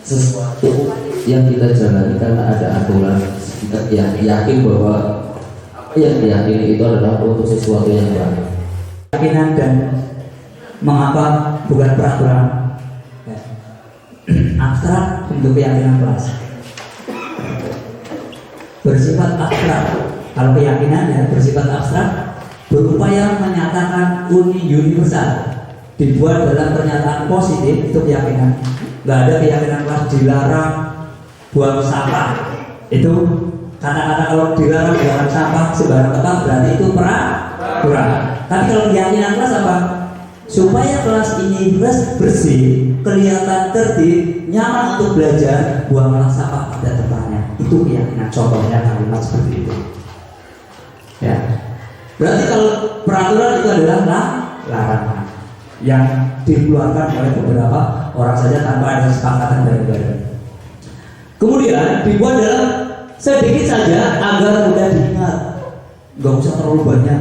sesuatu yang kita jalani karena ada aturan. Kita yakin bahwa apa yang diyakini itu adalah untuk sesuatu yang baik. Keyakinan dan mengapa bukan peraturan? Abstrak untuk keyakinan kelas. Bersifat abstrak. Kalau keyakinan ya bersifat abstrak, berupaya menyatakan universal, dibuat dalam pernyataan positif. Itu keyakinan. Nggak ada keyakinan kelas dilarang buang sampah. Itu kata-kata kalau dilarang buang sampah sembarang tempat berarti itu peraturan. Tapi kalau keyakinan kelas apa? Supaya kelas ini bersih, kelihatan tertib, nyaman untuk belajar, buanglah sampah pada tempatnya. Itu keyakinan. Contohnya kalimat seperti itu. Ya. Berarti kalau peraturan itu adalah larangan yang dikeluarkan oleh beberapa orang saja tanpa ada kesepakatan dari negara. Kemudian dibuat dalam sedikit saja agar mudah diingat, nggak usah terlalu banyak.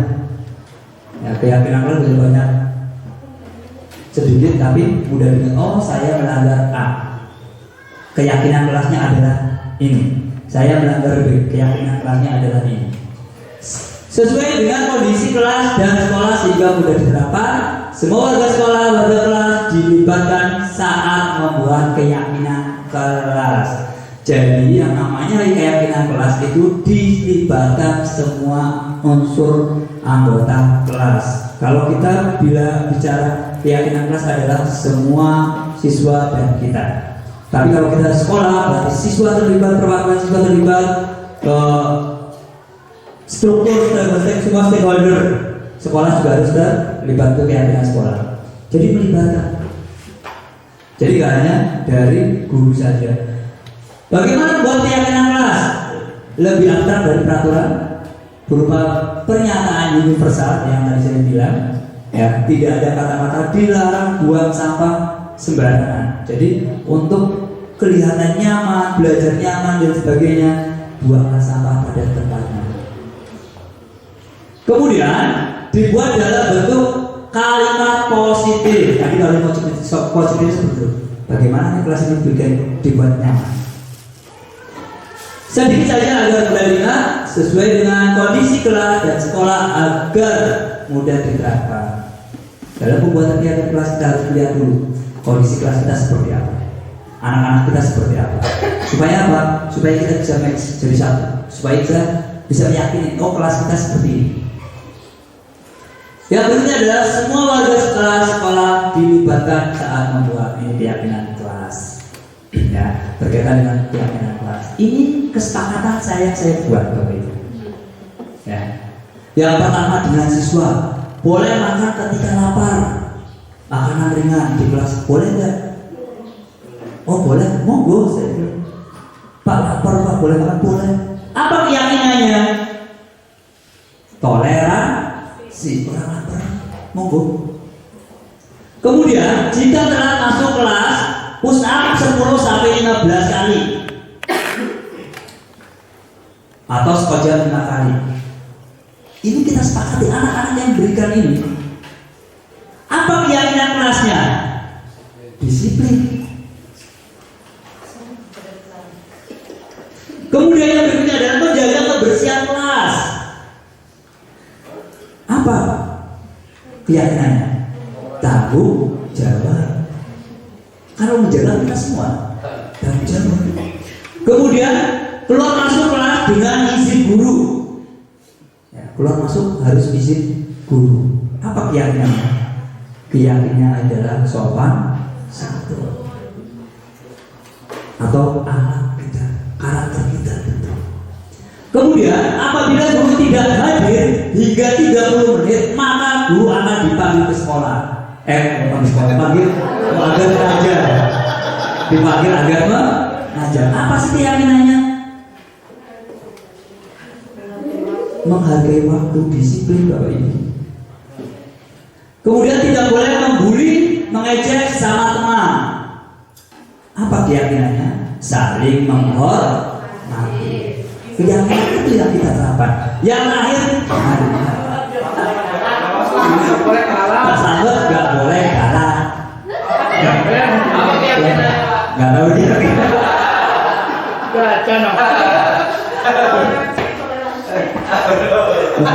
Ya, keyakinan kalian lebih banyak, sedikit tapi mudah diingat. Oh, saya melanggar A. Keyakinan kelasnya adalah ini. Saya melanggar B. Keyakinan kelasnya adalah ini. sesuai dengan kondisi kelas dan sekolah sehingga mudah diterapkan. Semua warga sekolah, warga kelas dilibatkan saat membuat keyakinan kelas. Jadi yang namanya keyakinan kelas itu dilibatkan semua unsur anggota kelas. Kalau kita bila bicara keyakinan kelas adalah semua siswa dan kita. Tapi kalau kita sekolah berarti siswa terlibat, perwakilan siswa terlibat, struktur semua stakeholder sekolah juga harus terlibat ke keyakinan sekolah. Jadi melibatkan. Jadi gak hanya dari guru saja. Bagaimana buat keyakinan kelas? Lebih abstrak dari peraturan berupa pernyataan universal yang tadi saya bilang. Ya, tidak ada kata-kata dilarang buang sampah sembarangan. Jadi untuk kelihatan nyaman, belajar nyaman dan sebagainya, buanglah sampah pada tempatnya. Kemudian dibuat dalam bentuk kalimat positif. Tadi kalimat positif seperti itu. Bagaimana kelas ini dibuat nyaman? Sedikit saja agar mudah diingat sesuai dengan kondisi kelas dan sekolah agar mudah diterapkan. Dalam pembuatan kegiatan kelas kita harus lihat dulu kondisi kelas kita seperti apa, anak-anak kita seperti apa. Supaya apa? Supaya kita bisa match jadi satu. Supaya kita bisa meyakini oh kelas kita seperti ini. Yang berikutnya adalah semua warga sekolah dilibatkan saat membuat ini keyakinan kelas. Ya, berkaitan dengan keyakinan kelas. Ini kesepakatan saya buat Bapak Ibu. Ya. Yang pertama dengan siswa, boleh makan ketika lapar. Makanan ringan di kelas, boleh nggak? Oh boleh, monggo saya bilang. Pak lapar Pak, boleh makan? Boleh. Apa keyakinannya? Toleransi, orang lapar, monggo. Kemudian jika telah masuk kelas, push up 10 sampai 15 kali atau sekojam 5 kali. Ini kita sepakati anak-anak yang berikan ini. Apa keyakinan kelasnya? Disiplin. Kemudian yang berikutnya adalah menjaga kebersihan kelas. Apa keyakinannya? Tanggung jawab. Kalau menjaga kita semua tanggung jawab. Kemudian keluar masuk kelas dengan izin guru. Ya, keluar masuk harus izin guru. Apa keyakinannya? Keyakinannya adalah sopan santun atau anak kita, karakter kita betul. Kemudian apabila guru tidak hadir hingga 30 menit, maka guru akan dipanggil ke sekolah. Dipanggil agar mengajar. Dipanggil agar mengajar. Apa sih keyakinannya? Menghargai waktu, disiplin Bapak Ibu. Kemudian tidak boleh membuli, mengejek sama teman. Apa keyakinannya? Saling menghormati. Keyakinan itu yang kita terapkan. Yang lahir Pak Selamat nggak boleh kalah. Nggak tahu dia.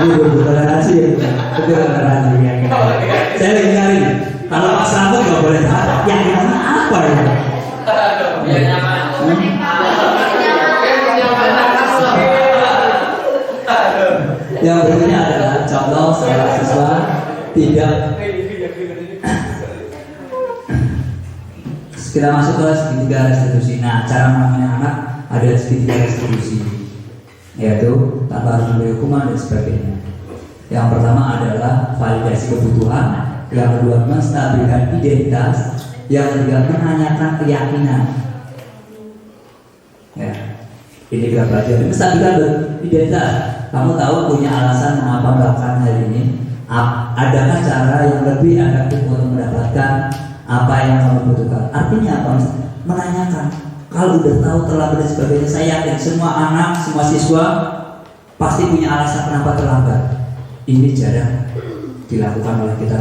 Bertoleransi ya, bertoleransi ya. Saya lagi nyari. Kalau Pak Selamat nggak boleh kalah, yang gimana apa ya? Yang berikutnya adalah contoh seorang siswa tidak kita masuk ke segitiga restitusi. Nah, cara menangani anak ada segitiga restitusi, yaitu tanpa harus memberi hukuman dan sebagainya. Yang pertama adalah validasi kebutuhan, yang kedua menstabilkan identitas, yang ketiga menanyakan keyakinan. Ya, ini kita pelajari. Menstabilkan identitas. Kamu tahu punya alasan mengapa melakukan hal ini? Adakah cara yang lebih efektif untuk mendapatkan apa yang kamu butuhkan? Artinya apa? Menanyakan. Kalau udah tahu terlambat dan sebagainya, saya yakin semua anak, semua siswa pasti punya alasan kenapa terlambat. Ini jarang dilakukan oleh kita.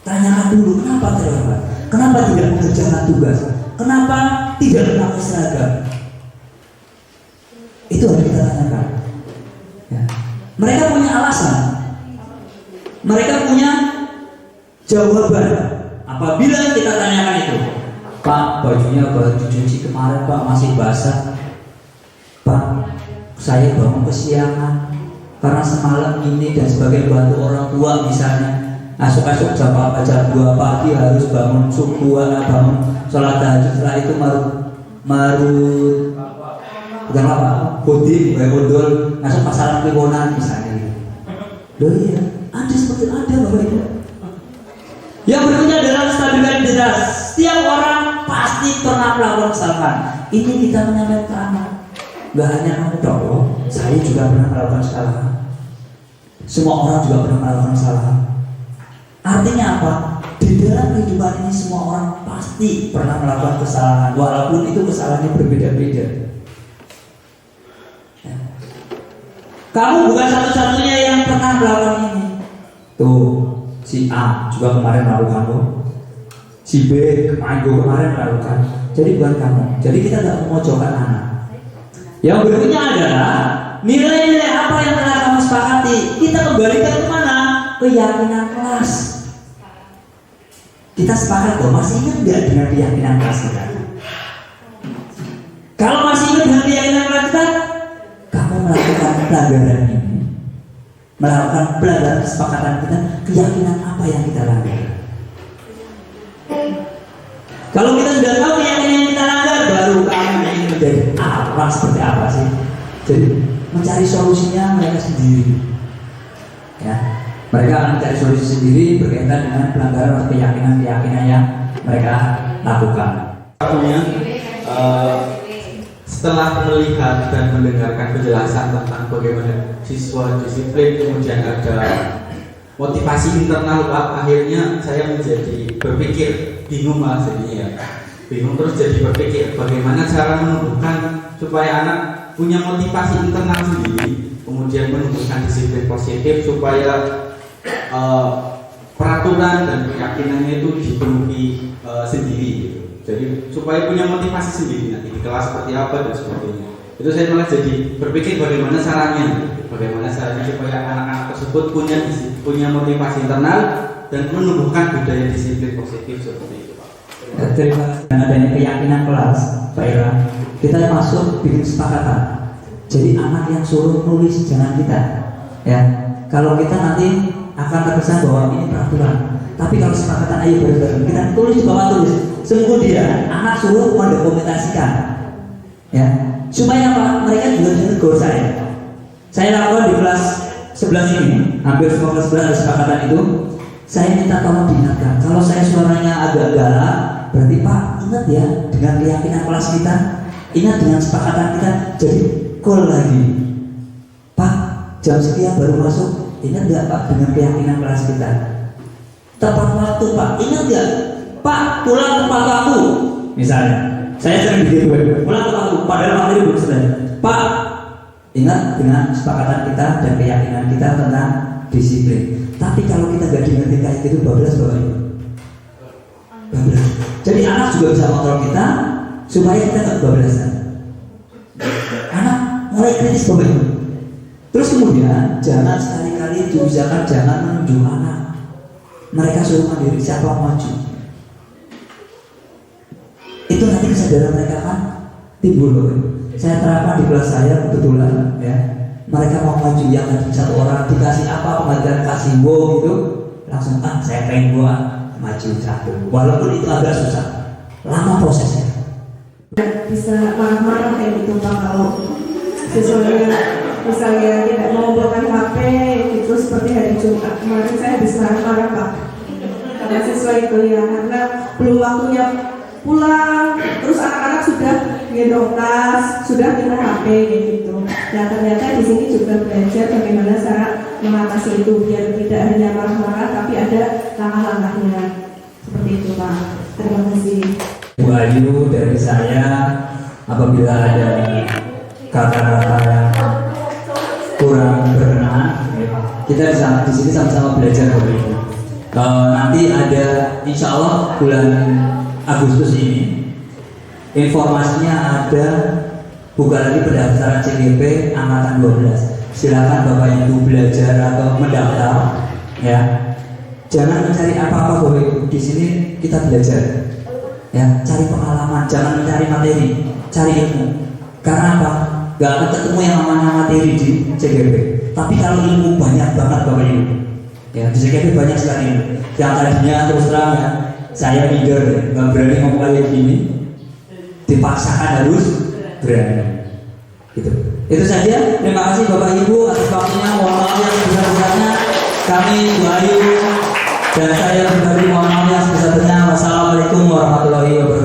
Tanyakan dulu kenapa terlambat, kenapa tidak mengerjakan tugas, kenapa tidak memakai seragam. Itu harus kita tanyakan. Mereka punya alasan, mereka punya jawaban. Apabila kita tanyakan itu, Pak, bajunya baru dicuci kemarin Pak, masih basah. Pak, saya bangun kesiangan karena semalam ini dan sebagai bantu orang tua misalnya. Esok-esok jam 2 pagi harus bangun subuh, bangun sholat tahajud, setelah itu bukan apa, kodin, kodol, masuk pasaran kliwonan misalnya. Loh iya, ada seperti ada Bapak Ibu. Yang berikutnya adalah stabilitas. Setiap orang pasti pernah melakukan kesalahan. Ini kita menyampaikan ke anak. Gak hanya kamu dong, saya juga pernah melakukan kesalahan. Semua orang juga pernah melakukan kesalahan. Artinya apa? Di dalam kehidupan ini semua orang pasti pernah melakukan kesalahan, walaupun itu kesalahannya berbeda-beda. Ya. Kamu bukan satu-satunya yang pernah melakukan ini. Tuh, si A juga kemarin melakukan tuh. Si B kemarin melakukan. Jadi bukan kamu. Jadi kita tidak memojokkan anak. Yang berikutnya adalah nilai-nilai apa yang telah kamu sepakati. Kita kembalikan kemana? Keyakinan kelas. Kita sepakat loh, masih ingat nggak dengan keyakinan kelas kita? Kalau masih ingat dengan keyakinan kelas kita, kamu melakukan pelanggaran ini, melakukan pelanggaran kesepakatan kita, keyakinan apa yang kita langgar? Kalau kita sudah tahu keyakinan yang kita langgar, baru kamu ingin menjadi apa, seperti apa sih? Jadi mencari solusinya mereka sendiri, ya. Mereka akan mencari solusi sendiri berkaitan dengan pelanggaran atau keyakinan-keyakinan yang mereka lakukan. Satunya, setelah melihat dan mendengarkan penjelasan tentang bagaimana siswa disiplin, kemudian ada motivasi internal Pak, akhirnya saya menjadi berpikir, bingung Pak jadinya ya. Bingung terus jadi berpikir bagaimana cara menumbuhkan supaya anak punya motivasi internal sendiri, kemudian menumbuhkan disiplin positif supaya peraturan dan keyakinannya itu dipenuhi sendiri gitu. Jadi supaya punya motivasi sendiri nanti di kelas seperti apa dan sebagainya. Itu saya malah jadi berpikir bagaimana caranya supaya anak-anak tersebut punya motivasi internal dan menumbuhkan budaya disiplin positif seperti itu Pak. Terima kasih. Dengan adanya keyakinan kelas, Pak Ira, kita masuk bikin kesepakatan. Jadi anak yang suruh nulis jangan kita, ya. Kalau kita nanti akan terkesan bahwa ini peraturan, tapi kalau kesepakatan ayo bareng-bareng kita tulis di bawah tulis. Kemudian anak suruh mendokumentasikan, ya, supaya apa? Mereka juga menegur saya. Saya lakukan di kelas 11 ini, hampir semua kelas 11 ada kesepakatan itu. Saya minta tolong diingatkan, kalau saya suaranya agak galak, berarti Pak ingat ya dengan keyakinan kelas kita, ingat dengan kesepakatan kita, jadi call lagi. Pak, jam sekian baru masuk. Ingat nggak Pak dengan keyakinan kelas kita? Tepat waktu Pak, ingat nggak? Pak pulang tepat waktu. Misalnya, saya sering begitu, pulang tepat waktu. Padahal waktu itu belum selesai. Pak, ingat dengan kesepakatan kita dan keyakinan kita tentang disiplin. Tapi kalau kita nggak diingetin kayak gitu, bablas Bapak Ibu. Bablas. Jadi anak juga bisa kontrol kita supaya kita nggak bablasan. Anak mulai kritis Bapak Ibu. Terus kemudian jangan sekali-kali diusahakan jangan menunjuk anak. Mereka suruh mandiri, siapa maju. Itu nanti kesadaran mereka kan timbul. Saya terapkan di kelas saya kebetulan, ya. Mereka mau maju yang ada satu orang dikasih apa penghargaan kasih wow gitu, langsung saya pengen maju satu. Walaupun itu agak susah, lama prosesnya. Bisa marah-marah kayak gitu Pak kalau siswanya misalnya tidak mau membawakan HP itu seperti hari Jumat kemarin saya habis marah-marah Pak karena siswa itu ya karena belum waktunya pulang terus anak-anak sudah gendong tas sudah minta HP gitu. Nah ternyata di sini juga belajar bagaimana cara mengatasi itu biar tidak hanya marah-marah tapi ada langkah-langkahnya seperti itu Pak. Terima kasih. Bu Ayu, dari saya apabila ada kata-kata yang kurang berkenan, kita di sini sama-sama belajar begitu. Nanti ada insya Allah bulan Agustus ini informasinya ada buka lagi pendaftaran CGP angkatan 12. silakan Bapak Ibu belajar atau mendaftar, ya. Jangan mencari apa-apa Bapak Ibu, di sini kita belajar, ya. Cari pengalaman, jangan mencari materi, cari ilmu. Karena apa? Gak akan ketemu yang namanya materi di CGP. Tapi kalau ilmu banyak banget Bapak Ibu, ya di CGP banyak sekali ilmu. Yang tadinya terus terang ya, saya leader, nggak berani ngomong kayak gini, dipaksakan harus berani. Gitu. Itu saja. Terima kasih Bapak Ibu atas waktunya. Mohon maaf yang sebesar-besarnya. Kami Bu Ayu dan saya pribadi mohon maaf yang sebesar-besarnya. Wassalamualaikum warahmatullahi wabarakatuh.